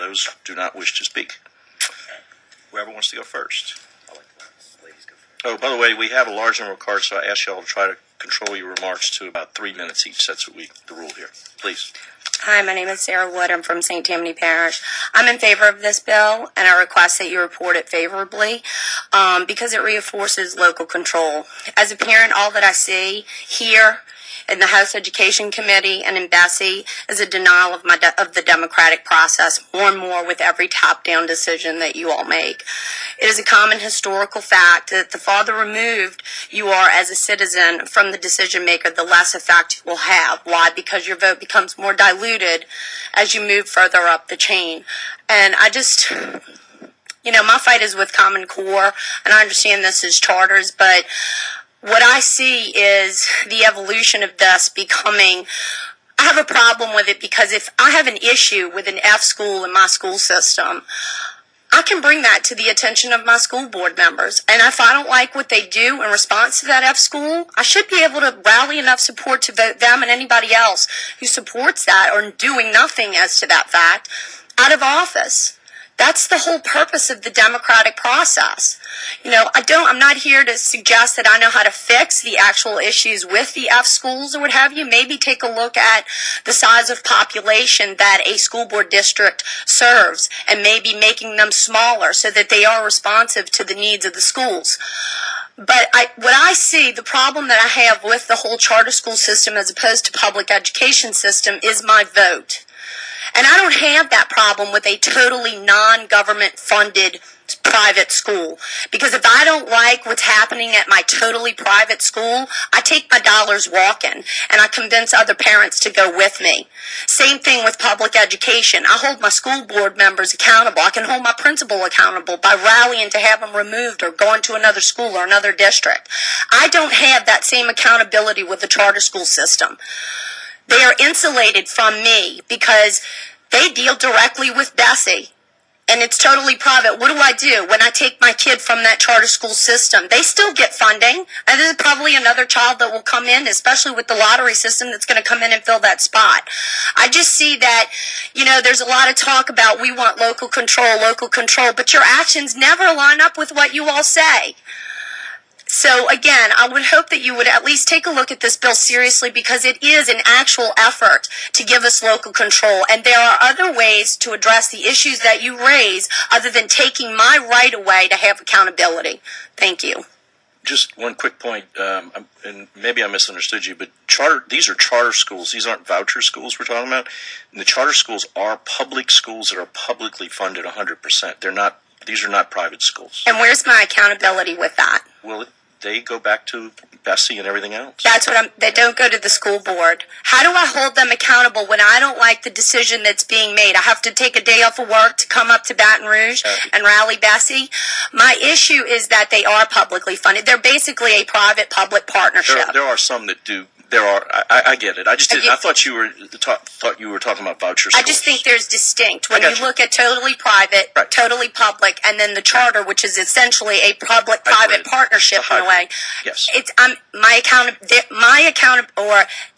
those do not wish to speak. Whoever wants to go first. Ladies go first. Oh, by the way, we have a large number of cards, so I ask you all to try to control your remarks to about 3 minutes each. That's what the rule here. Please. Hi, my name is Sarah Wood. I'm from St. Tammany Parish. I'm in favor of this bill, and I request that you report it favorably because it reinforces local control. As a parent, all that I see here in the House Education Committee and in Bessie is a denial of the democratic process more and more with every top-down decision that you all make. It is a common historical fact that the farther removed you are as a citizen from the decision maker, the less effect you will have. Why? Because your vote becomes more diluted as you move further up the chain. And I just, my fight is with Common Core, and I understand this is charters, but what I see is the evolution of this becoming, I have a problem with it because if I have an issue with an F school in my school system, I can bring that to the attention of my school board members. And if I don't like what they do in response to that F school, I should be able to rally enough support to vote them and anybody else who supports that or doing nothing as to that fact out of office. That's the whole purpose of the democratic process. I'm not here to suggest that I know how to fix the actual issues with the F schools or what have you. Maybe take a look at the size of population that a school board district serves and maybe making them smaller so that they are responsive to the needs of the schools. But what I see, the problem that I have with the whole charter school system as opposed to public education system is my vote. And I don't have that problem with a totally non-government funded private school. Because if I don't like what's happening at my totally private school, I take my dollars walking and I convince other parents to go with me. Same thing with public education. I hold my school board members accountable. I can hold my principal accountable by rallying to have them removed or going to another school or another district. I don't have that same accountability with the charter school system. They are insulated from me because they deal directly with Bessie. And it's totally private. What do? When I take my kid from that charter school system? They still get funding. And there's probably another child that will come in, especially with the lottery system, that's going to come in and fill that spot. I just see that, there's a lot of talk about we want local control, but your actions never line up with what you all say. So, again, I would hope that you would at least take a look at this bill seriously because it is an actual effort to give us local control. And there are other ways to address the issues that you raise other than taking my right away to have accountability. Thank you. Just one quick point, and maybe I misunderstood you, but these are charter schools. These aren't voucher schools we're talking about. And the charter schools are public schools that are publicly funded 100%. These are not private schools. And where's my accountability with that? Well, they go back to Bessie and everything else. That's they don't go to the school board. How do I hold them accountable when I don't like the decision that's being made? I have to take a day off of work to come up to Baton Rouge and rally Bessie? My issue is that they are publicly funded. They're basically a private-public partnership. There are some that do. I get it. I just didn't. I thought you were talking about voucher schools. I just think there's distinct when you look at totally private, right, totally public, and then the charter, which is essentially a public-private partnership in a way. Yes. It's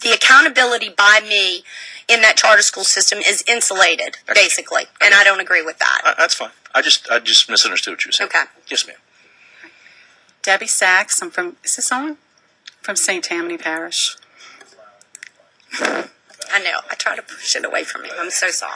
the accountability by me in that charter school system is insulated, basically, and I don't agree with that. That's fine. I just misunderstood what you were saying. Okay. Yes, ma'am. Debbie Sachs. I'm from. Is this on? From St. Tammany Parish. I know. I try to push it away from me. I'm so sorry.